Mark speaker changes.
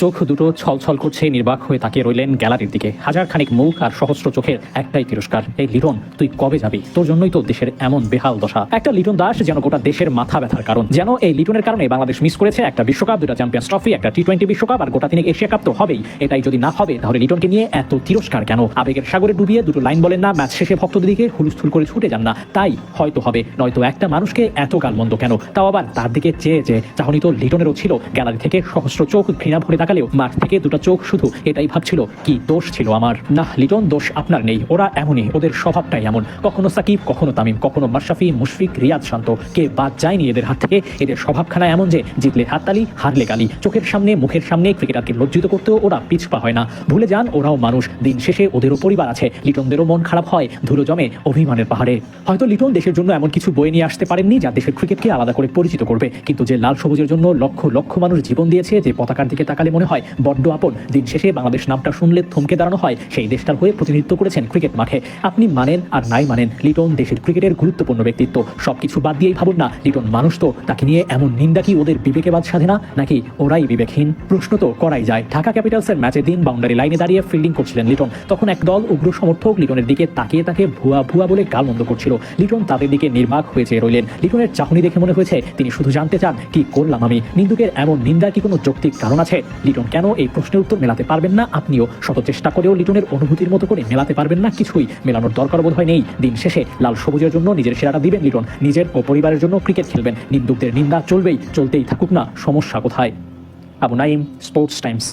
Speaker 1: চোখ দুটো ছলছল করছে, নির্বাক হয়ে তাকিয়ে রইলেন গ্যালারির দিকে। হাজার খানিক মুখ আর সহস্র চোখের একটাই তিরস্কার, এই লিটন তুই কবে যাবি? তোর জন্যই তো দেশের এমন বেহাল দশা। একটা লিটন দাস যেন গোটা দেশের মাথা ব্যথার কারণ। যেন এই লিটনের কারণে বাংলাদেশ মিস করেছে একটা বিশ্বকাপ, দুটা চ্যাম্পিয়ন্স ট্রফি, একটা টি-20 বিশ্বকাপ আর গোটা তিনেক এশিয়া কাপ তো হবেই। এটাই যদি না হবে তাহলে লিটনকে নিয়ে এত তিরস্কার কেন? আবেগের সাগরে ডুবিয়ে দুটো লাইন বলেন না, ম্যাচ শেষে ভক্তদের দিকে হুলস্থুল করে ছুটে যান না, তাই হয়তো হবে। নয়তো একটা মানুষকে এত গালমন্দ কেন? তাও আবার তার দিকে চেয়ে চেয়ে। চাহনি তো লিটনেরও ছিল। গ্যালারি থেকে সহস্র চোখ ঘৃণা ভরে তাকালেও মাঠ থেকে দুটো চোখ শুধু এটাই ভাবছিল, কি দোষ ছিল আমার? না লিটন, দোষ আপনার নেই। ওরা এমনই, ওদের স্বভাবটাই এমন। কখনো সাকিব, কখনো তামিম, কখনো মাশরাফি, মুশফিক, রিয়াদ, শান্ত, কে বাদ যায়নি এদের হাত থেকে। এদের স্বভাবখানা এমন যে জিতলে হাততালি, হারলে গালি। চোখের সামনে, মুখের সামনে ক্রিকেটারকে লজ্জিত করতেও ওরা পিছপা হয় না। ভুলে যান ওরাও মানুষ, দিন শেষে ওদেরও পরিবার আছে। লিটনদেরও মন খারাপ হয়, ধুলো জমে অভিমানের পাহাড়ে। হয়তো লিটন দেশের জন্য এমন কিছু বয়ে নিয়ে আসতে পারেননি যা দেশের ক্রিকেটকে আলাদা করে পরিচিত করবে, কিন্তু যে লাল সবুজের জন্য লক্ষ লক্ষ মানুষ জীবন দিয়েছে, যে পতাকার দিকে তাকালে মনে হয় বড্ড আপন, দিন শেষে বাংলাদেশ নামটা শুনলে থমকে দাঁড়ানো হয়, সেই দেশটার হয়ে প্রতিনিধিত্ব করেছেন ক্রিকেট মাঠে। আপনি মানেন আর নাই মানেন, লিটন দেশের ক্রিকেটের গুরুত্বপূর্ণ ব্যক্তিত্ব। সবকিছু বাদ দিয়েই ভাবুন না, লিটন মানুষ তো, তাকে নিয়ে এমন নিন্দা কি ওদের বিবেকে বাদ সাধে না, নাকি ওরাই বিবেকহীন? প্রশ্ন তো করাই যায়। ঢাকা ক্যাপিটালসের ম্যাচের দিন বাউন্ডারি লাইনে দাঁড়িয়ে ফিল্ডিং করছিলেন লিটন। তখন এক দল উগ্র সমর্থক লিটনের দিকে তাকিয়ে তাকে ভুয়া ভুয়া বলে গালমন্দ করছিল। লিটন তাদের দিকে নির্বাক হয়ে চেয়ে রইলেন। লিটনের চাহনি দেখে মনে হয়েছে তিনি শুধু জানতে চান, কি করলাম আমি? নিন্দুকের এমন নিন্দা কি কোনো যৌক্তিক কারণ আছে? লিটন কেন এই প্রশ্নের উত্তর মেলাতে পারবেন না? আপনিও শত চেষ্টা করেও লিটনের অনুভূতির মতো করে মেলাতে পারবেন না। কিছুই মেলানোর দরকার বোধ হয় নেই। দিন শেষে লাল সবুজের জন্য নিজের সেরাটা দিবেন লিটন, নিজের ও পরিবারের জন্য ক্রিকেট খেলবেন। নিন্দুকদের নিন্দা চলবেই, চলতেই থাকুক না, সমস্যা কোথায়? Abu Naim, sports Times.